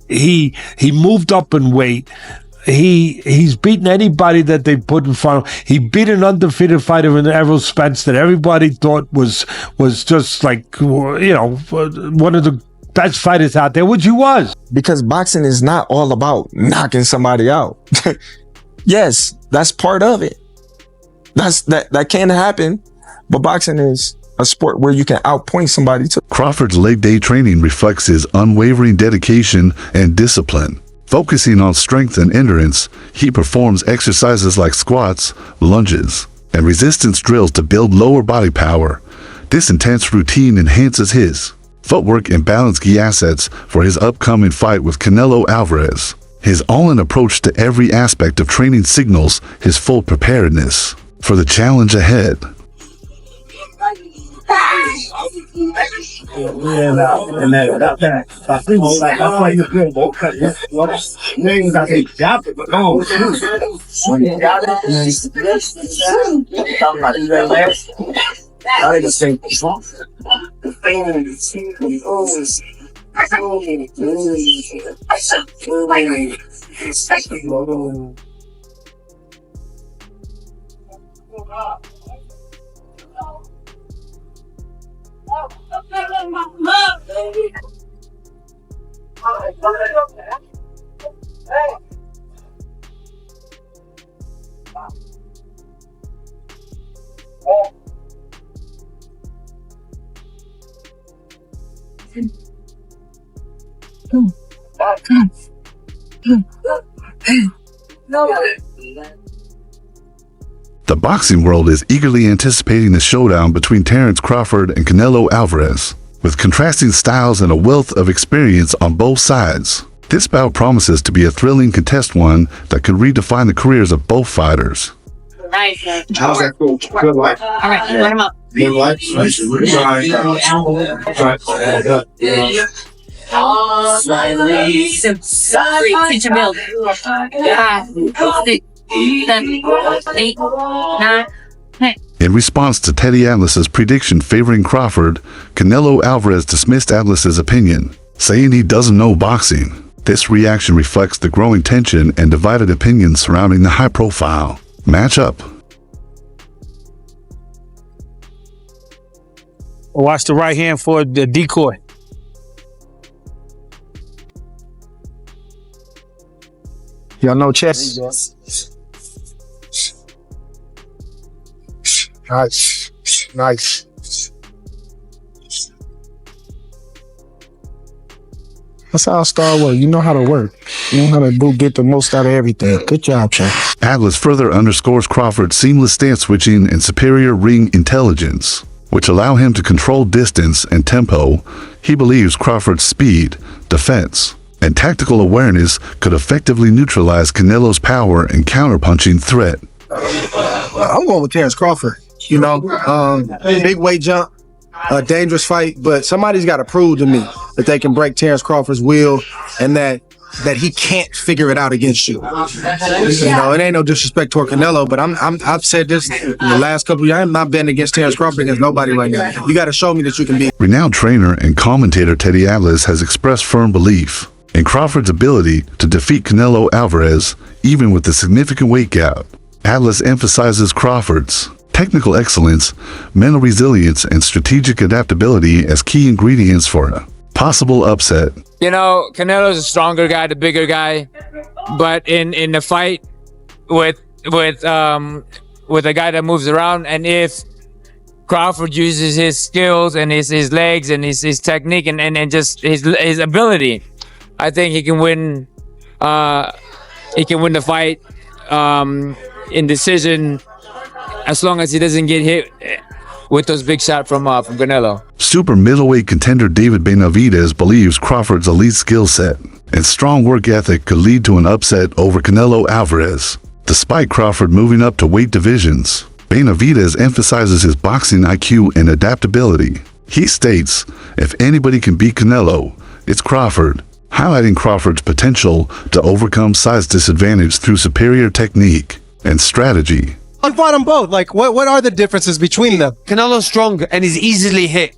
He moved up in weight. He's beaten anybody that they put in front of him. He beat an undefeated fighter in Errol Spence that everybody thought was just like, you know, one of the best fighters out there, which he was. Because boxing is not all about knocking somebody out. Yes, that's part of it. That can happen, but boxing is a sport where you can outpoint somebody too. Crawford's leg day training reflects his unwavering dedication and discipline. Focusing on strength and endurance, he performs exercises like squats, lunges, and resistance drills to build lower body power. This intense routine enhances his footwork and balance key assets for his upcoming fight with Canelo Alvarez. His all-in approach to every aspect of training signals his full preparedness for the challenge ahead. The boxing world is eagerly anticipating the showdown between Terence Crawford and Canelo Alvarez. With contrasting styles and a wealth of experience on both sides, this bout promises to be a thrilling contest one that could redefine the careers of both fighters. Nice. How's that cool? Good life. All right, let him up. Good life. Teach him build. 5, 6, 7, 8, 9, 10. In response to Teddy Atlas's prediction favoring Crawford, Canelo Alvarez dismissed Atlas's opinion, saying he doesn't know boxing. This reaction reflects the growing tension and divided opinions surrounding the high-profile matchup. Watch the right hand for the decoy. Y'all know chess? Nice. Nice. That's how Star work. You know how to work. You know how to get the most out of everything. Good job, champ. Atlas further underscores Crawford's seamless stance switching and superior ring intelligence, which allow him to control distance and tempo. He believes Crawford's speed, defense, and tactical awareness could effectively neutralize Canelo's power and counterpunching threat. I'm going with Terence Crawford. You know, big weight jump, a dangerous fight, but somebody's got to prove to me that they can break Terence Crawford's will and that he can't figure it out against you. You know, it ain't no disrespect toward Canelo, but I've said this in the last couple of years. I'm not betting against Terence Crawford against nobody right now. You got to show me that you can beat. Renowned trainer and commentator Teddy Atlas has expressed firm belief in Crawford's ability to defeat Canelo Alvarez, even with the significant weight gap. Atlas emphasizes Crawford's technical excellence, mental resilience, and strategic adaptability as key ingredients for a possible upset. You know, Canelo's a stronger guy, the bigger guy, but in the fight with a guy that moves around, and if Crawford uses his skills and his legs and his technique and just his ability, I think he can win. He can win the fight in decision, as long as he doesn't get hit with those big shots from Canelo. Super middleweight contender David Benavidez believes Crawford's elite skill set and strong work ethic could lead to an upset over Canelo Alvarez. Despite Crawford moving up to weight divisions, Benavidez emphasizes his boxing IQ and adaptability. He states, if anybody can beat Canelo, it's Crawford, highlighting Crawford's potential to overcome size disadvantage through superior technique and strategy. I fought them both. Like, what are the differences between them? Canelo's strong and is easily hit.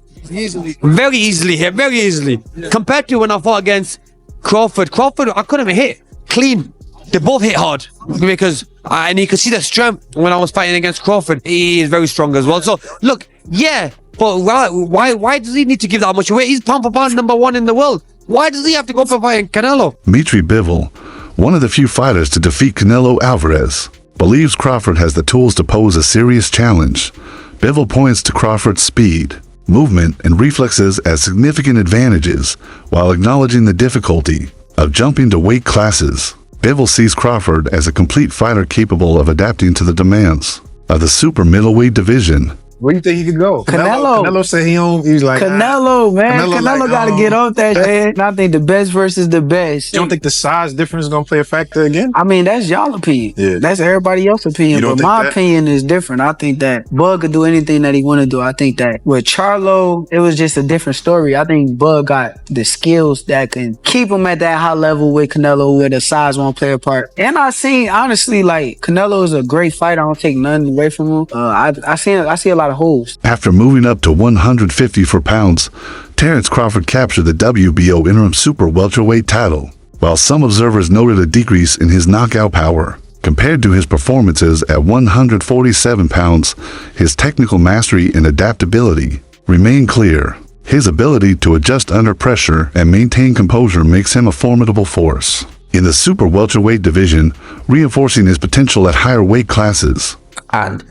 Very easily hit, very easily. Compared to when I fought against Crawford, I couldn't even hit. Clean. They both hit hard because, and you could see the strength when I was fighting against Crawford. He is very strong as well. So, look, yeah, but why does he need to give that much away? He's pound for pound #1 in the world. Why does he have to go for fighting Canelo? Dmitry Bivol, one of the few fighters to defeat Canelo Alvarez, believes Crawford has the tools to pose a serious challenge. Bivol points to Crawford's speed, movement, and reflexes as significant advantages, while acknowledging the difficulty of jumping to weight classes. Bivol sees Crawford as a complete fighter capable of adapting to the demands of the super middleweight division. Where do you think he could go? Canelo said he don't. He's like Canelo, man. Canelo got to get off that shit. And I think the best versus the best. You don't think the size difference is gonna play a factor again? I mean, that's y'all opinion. Yeah. That's everybody else's opinion. But my opinion is different. I think that Bud could do anything that he want to do. I think that with Charlo, it was just a different story. I think Bud got the skills that can keep him at that high level with Canelo, where the size won't play a part. And I seen, honestly, like, Canelo is a great fighter. I don't take nothing away from him. I see a lot of holes. After moving up to 154 pounds, Terence Crawford captured the WBO interim super welterweight title, while some observers noted a decrease in his knockout power. Compared to his performances at 147 pounds, his technical mastery and adaptability remain clear. His ability to adjust under pressure and maintain composure makes him a formidable force in the super welterweight division, reinforcing his potential at higher weight classes. And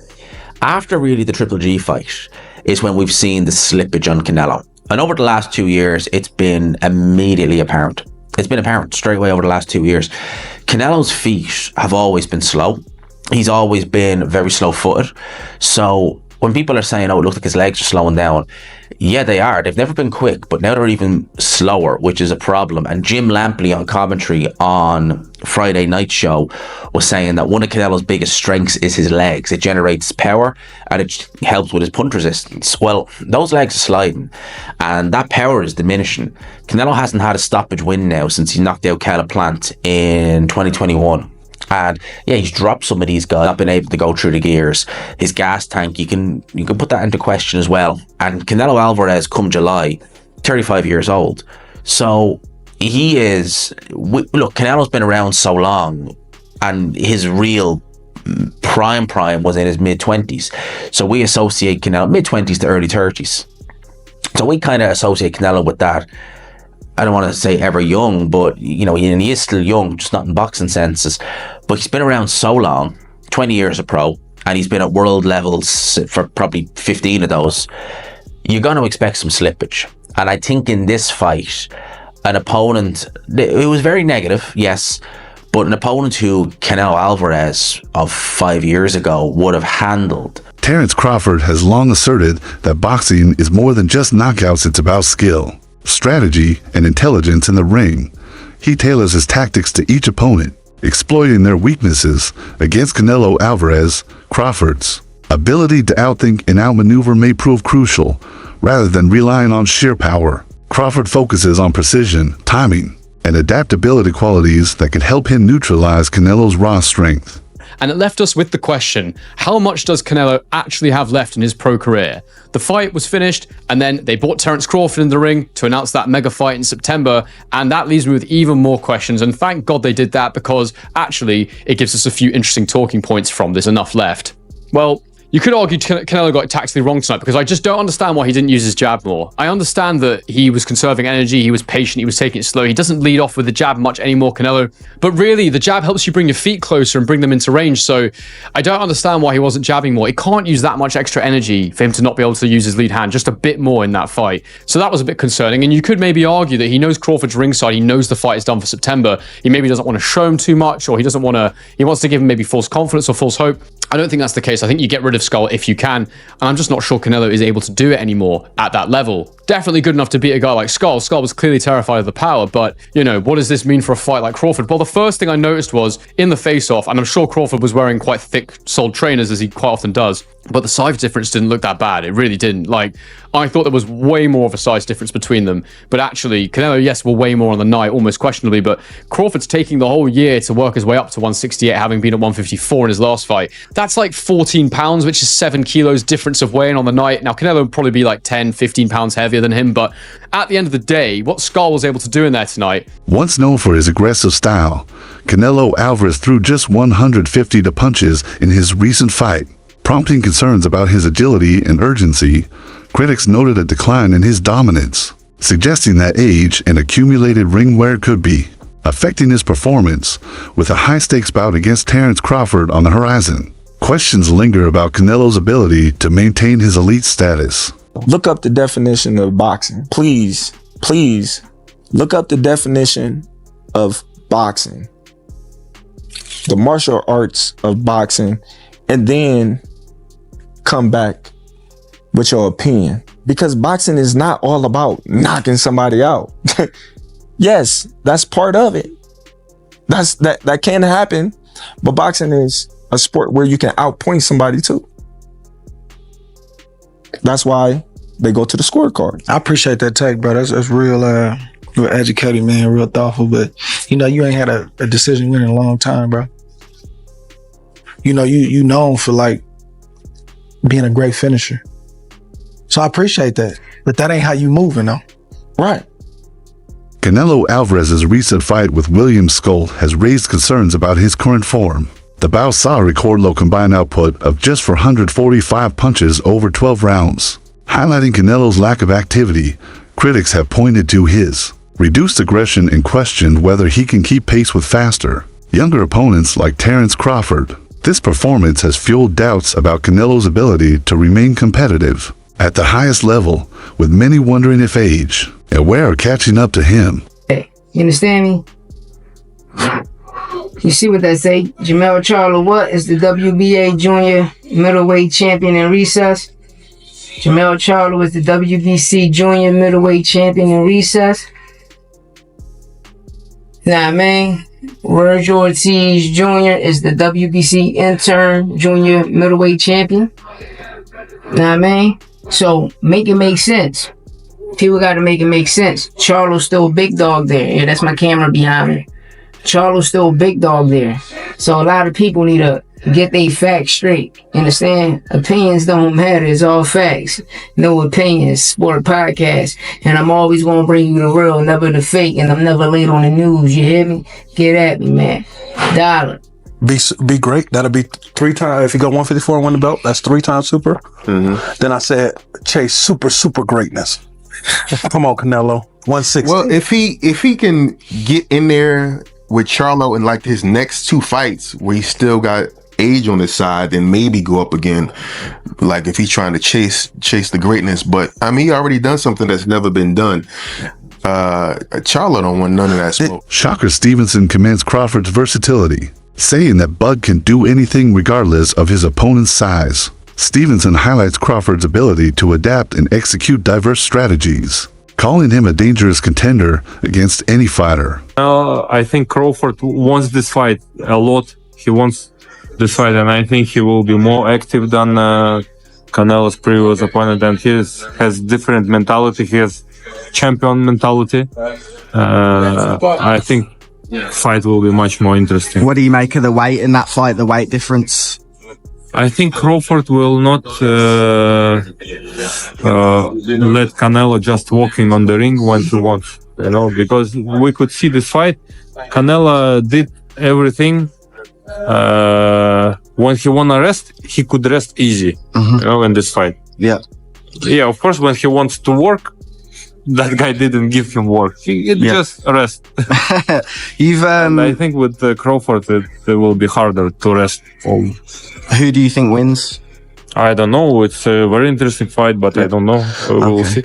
after really the Triple G fight is when we've seen the slippage on Canelo. And over the last 2 years, it's been immediately apparent. It's been apparent straight away over the last 2 years. Canelo's feet have always been slow. He's always been very slow-footed. So when people are saying, oh, it looks like his legs are slowing down, yeah, they are. They've never been quick, but now they're even slower, which is a problem. And Jim Lampley on commentary on Friday night show was saying that one of Canelo's biggest strengths is his legs. It generates power and it helps with his punch resistance. Well, those legs are sliding and that power is diminishing. Canelo hasn't had a stoppage win now since he knocked out Caleb Plant in 2021. And yeah, he's dropped some of these guys, not been able to go through the gears. His gas tank, you can put that into question as well. And Canelo Alvarez, come July, 35 years old. So he is, look, Canelo's been around so long and his real prime was in his mid-20s. So we associate Canelo, mid-20s to early 30s. So we kind of associate Canelo with that. I don't want to say ever young, but you know, he is still young, just not in boxing senses. But he's been around so long, 20 years a pro, and he's been at world levels for probably 15 of those. You're going to expect some slippage. And I think in this fight, an opponent, it was very negative, yes, but an opponent who Canelo Alvarez of 5 years ago would have handled. Terence Crawford has long asserted that boxing is more than just knockouts, it's about skill, strategy, and intelligence in the ring. He tailors his tactics to each opponent, exploiting their weaknesses. Against Canelo Alvarez, Crawford's ability to outthink and outmaneuver may prove crucial, rather than relying on sheer power. Crawford focuses on precision, timing, and adaptability qualities that can help him neutralize Canelo's raw strength. And it left us with the question, how much does Canelo actually have left in his pro career? The fight was finished, and then they brought Terence Crawford in the ring to announce that mega fight in September, and that leaves me with even more questions, and thank God they did that, because actually it gives us a few interesting talking points from this. Enough left. Well, you could argue Canelo got it tactically wrong tonight, because I just don't understand why he didn't use his jab more. I understand that he was conserving energy, he was patient, he was taking it slow. He doesn't lead off with the jab much anymore, Canelo. But really, the jab helps you bring your feet closer and bring them into range. So I don't understand why he wasn't jabbing more. He can't use that much extra energy for him to not be able to use his lead hand just a bit more in that fight. So that was a bit concerning. And you could maybe argue that he knows Crawford's ringside. He knows the fight is done for September. He maybe doesn't want to show him too much, or he wants to give him maybe false confidence or false hope. I don't think that's the case. I think you get rid of Skull if you can, and I'm just not sure Canelo is able to do it anymore at that level. Definitely good enough to beat a guy like Skull. Skull was clearly terrified of the power, but, you know, what does this mean for a fight like Crawford? Well, the first thing I noticed was, in the face-off, and I'm sure Crawford was wearing quite thick-soled trainers, as he quite often does, but the size difference didn't look that bad. It really didn't. Like, I thought there was way more of a size difference between them, but actually, Canelo, yes, will weigh more on the night, almost questionably, but Crawford's taking the whole year to work his way up to 168, having been at 154 in his last fight. that's like 14 pounds, which is 7 kilos difference of weighing on the night. Now, Canelo would probably be like 10, 15 pounds heavier than him, but at the end of the day, what Skull was able to do in there tonight. Once known for his aggressive style, Canelo Alvarez threw just 150 to punches in his recent fight, prompting concerns about his agility and urgency. Critics noted a decline in his dominance, suggesting that age and accumulated ring wear could be affecting his performance, with a high-stakes bout against Terence Crawford on the horizon. Questions linger about Canelo's ability to maintain his elite status. Look up the definition of boxing. Please, please, look up the definition of boxing. The martial arts of boxing, and then come back with your opinion. Because boxing is not all about knocking somebody out. Yes, that's part of it. That can happen, but boxing is a sport where you can outpoint somebody too. That's why they go to the scorecard. I appreciate that take, bro. That's real, real educated, man. Real thoughtful. But you know, you ain't had a decision win in a long time, bro. You know, you known for like being a great finisher. So I appreciate that. But that ain't how you moving, though. Right. Canelo Alvarez's recent fight with William Skull has raised concerns about his current form. The bout saw a record low combined output of just 445 punches over 12 rounds. Highlighting Canelo's lack of activity, critics have pointed to his reduced aggression and questioned whether he can keep pace with faster, younger opponents like Terence Crawford. This performance has fueled doubts about Canelo's ability to remain competitive at the highest level, with many wondering if age and wear are catching up to him. Hey, you understand me? You see what that say? Jamel Charlo what is the WBA junior middleweight champion in recess? Jamel Charlo is the WBC junior middleweight champion in recess. Nah, man. Virgil Ortiz Jr. is the WBC intern junior middleweight champion. Nah, man. So make it make sense. People got to make it make sense. Charlo's still a big dog there. Yeah, that's my camera behind me. Charlo's still a big dog there. So a lot of people need to get their facts straight. Understand? Opinions don't matter. It's all facts. No opinions. Sport podcast. And I'm always going to bring you the real, never the fake. And I'm never late on the news. You hear me? Get at me, man. Dollar. Be great. That'll be 3 times. If you go 154 and win the belt, that's 3 times super. Then I said, chase super greatness. Come on, Canelo. 160. Well, if he can get in there with Charlo in like his next 2 fights where he still got age on his side, then maybe go up again. Like if he's trying to chase the greatness. But I mean, he already done something that's never been done. Charlo don't want none of that smoke. Shocker Stevenson commends Crawford's versatility, saying that Bud can do anything regardless of his opponent's size. Stevenson highlights Crawford's ability to adapt and execute diverse strategies, calling him a dangerous contender against any fighter. I think Crawford wants this fight a lot. He wants this fight, and I think he will be more active than Canelo's previous opponent, and he has different mentality. He has champion mentality. I think fight will be much more interesting. What do you make of the weight in that fight, the weight difference? I think Crawford will not let Canelo just walking on the ring when he wants, because we could see this fight. Canelo did everything. When he wanna rest, he could rest easy, in this fight. Yeah, of course, when he wants to work, that guy didn't give him work. He just rest. And I think with Crawford, it will be harder to rest. Who do you think wins? I don't know. It's a very interesting fight, but I don't know. We'll see.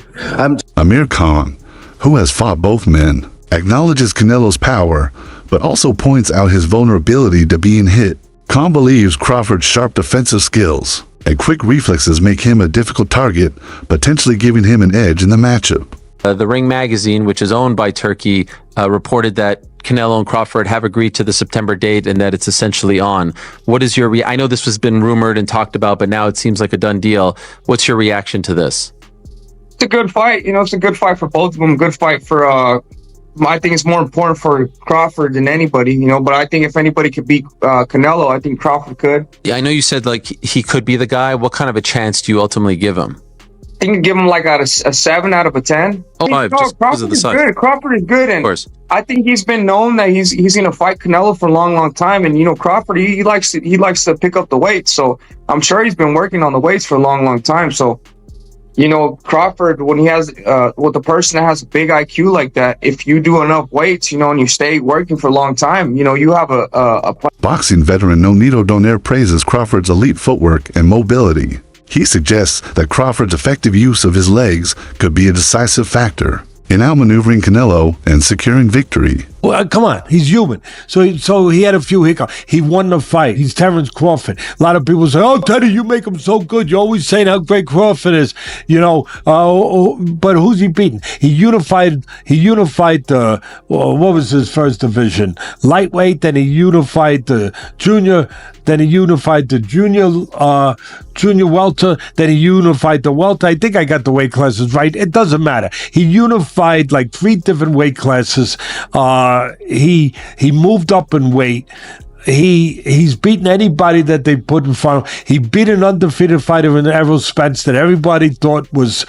Amir Khan, who has fought both men, acknowledges Canelo's power, but also points out his vulnerability to being hit. Khan believes Crawford's sharp defensive skills and quick reflexes make him a difficult target, potentially giving him an edge in the matchup. The Ring magazine, which is owned by Turkey, reported that Canelo and Crawford have agreed to the September date and that it's essentially on. What is your I know this has been rumored and talked about, but now it seems like a done deal. What's your reaction to this? It's a good fight. It's a good fight for both of them. Good fight for I think it's more important for Crawford than anybody, you know. But I think if anybody could beat Canelo, I think Crawford could. Yeah, I know you said like he could be the guy. What kind of a chance do you ultimately give him? I think give him like a 7 out of a 10. Oh, I mean, just because of the size. Good. Crawford is good, and of course. I think he's been known that he's going to fight Canelo for a long time. And you know, Crawford he likes to pick up the weight, so I'm sure he's been working on the weights for a long time. So, you know, Crawford, when he has with a person that has a big IQ like that, if you do enough weights, you know, and you stay working for a long time, you know, you have a Boxing veteran Nonito Donaire praises Crawford's elite footwork and mobility. He suggests that Crawford's effective use of his legs could be a decisive factor in outmaneuvering Canelo and securing victory. Well, come on, he's human. So he had a few hiccups. He won the fight. He's Terence Crawford. A lot of people say, "Oh, Teddy, you make him so good. You're always saying how great Crawford is." You know, but who's he beating? He unified the what was his first division? Lightweight. Then he unified the junior. Then he unified the junior welter. Then he unified the welter. I think I got the weight classes right. It doesn't matter. He unified like 3 different weight classes. He moved up in weight. He's beaten anybody that they put in front of him. He beat an undefeated fighter in Errol Spence that everybody thought was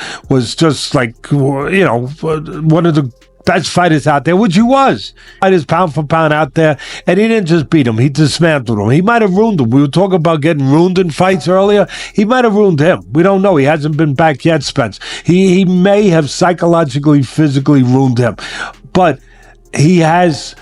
just like, you know, one of the best fighters out there, which he was. Fighters pound for pound out there, and he didn't just beat him, he dismantled him. He might have ruined him. We were talking about getting ruined in fights earlier. He might have ruined him. We don't know. He hasn't been back yet, Spence. He may have psychologically, physically ruined him. But he has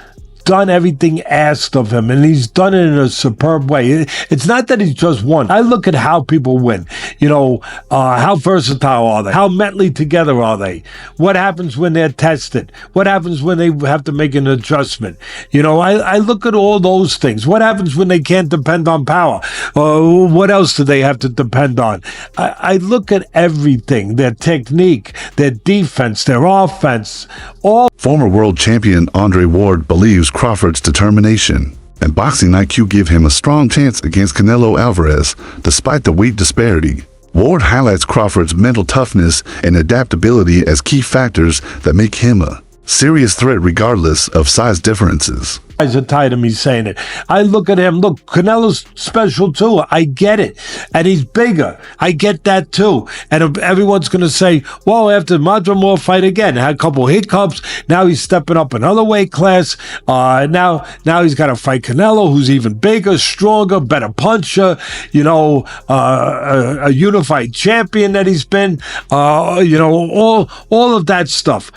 done everything asked of him, and he's done it in a superb way. It's not that he's just won. I look at how people win. You know, how versatile are they? How mentally together are they? What happens when they're tested? What happens when they have to make an adjustment? You know, I look at all those things. What happens when they can't depend on power? What else do they have to depend on? I look at everything, their technique, their defense, their offense, all. Former world champion Andre Ward believes Crawford's determination and boxing IQ give him a strong chance against Canelo Alvarez, despite the weight disparity. Ward highlights Crawford's mental toughness and adaptability as key factors that make him a serious threat regardless of size differences. Guys are tired of me saying it. I look at him. Look, Canelo's special too. I get it. And he's bigger. I get that too. And everyone's going to say, well, after Madrimore fight again, had a couple hiccups. Now he's stepping up another weight class. Now he's got to fight Canelo, who's even bigger, stronger, better puncher. You know, a unified champion that he's been. You know, all of that stuff.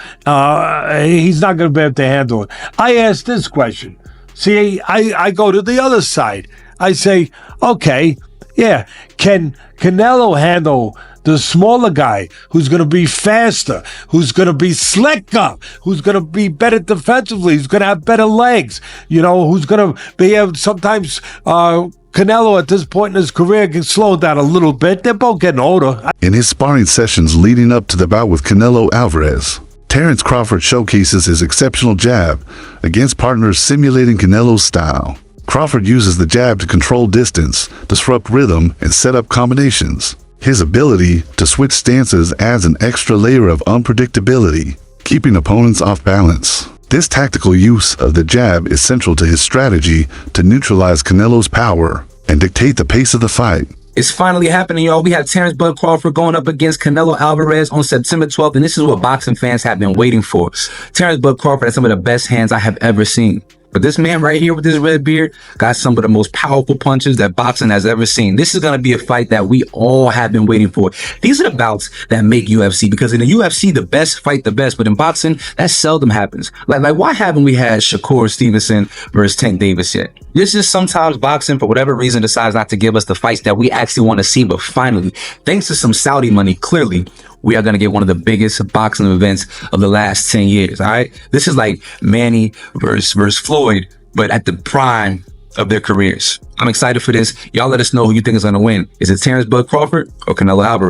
He's not going to be able to handle it. I asked this question. See, I go to the other side. I say, okay, yeah, can Canelo handle the smaller guy who's going to be faster, who's going to be slicker, who's going to be better defensively, who's going to have better legs, you know, who's going to be able sometimes Canelo at this point in his career can slow down a little bit. They're both getting older. In his sparring sessions leading up to the bout with Canelo Alvarez, Terence Crawford showcases his exceptional jab against partners simulating Canelo's style. Crawford uses the jab to control distance, disrupt rhythm, and set up combinations. His ability to switch stances adds an extra layer of unpredictability, keeping opponents off balance. This tactical use of the jab is central to his strategy to neutralize Canelo's power and dictate the pace of the fight. It's finally happening, y'all. We have Terence Bud Crawford going up against Canelo Alvarez on September 12th, and this is what boxing fans have been waiting for. Terence Bud Crawford has some of the best hands I have ever seen. But this man right here with this red beard got some of the most powerful punches that boxing has ever seen. This is going to be a fight that we all have been waiting for. These are the bouts that make UFC, because in the UFC, the best fight the best, but in boxing, that seldom happens. Like why haven't we had Shakur Stevenson versus Tank Davis yet? This is sometimes boxing, for whatever reason, decides not to give us the fights that we actually want to see. But finally, thanks to some Saudi money, clearly, we are going to get one of the biggest boxing events of the last 10 years. All right. This is like Manny versus Floyd, but at the prime of their careers. I'm excited for this. Y'all let us know who you think is going to win. Is it Terence Bud Crawford or Canelo Alvarez?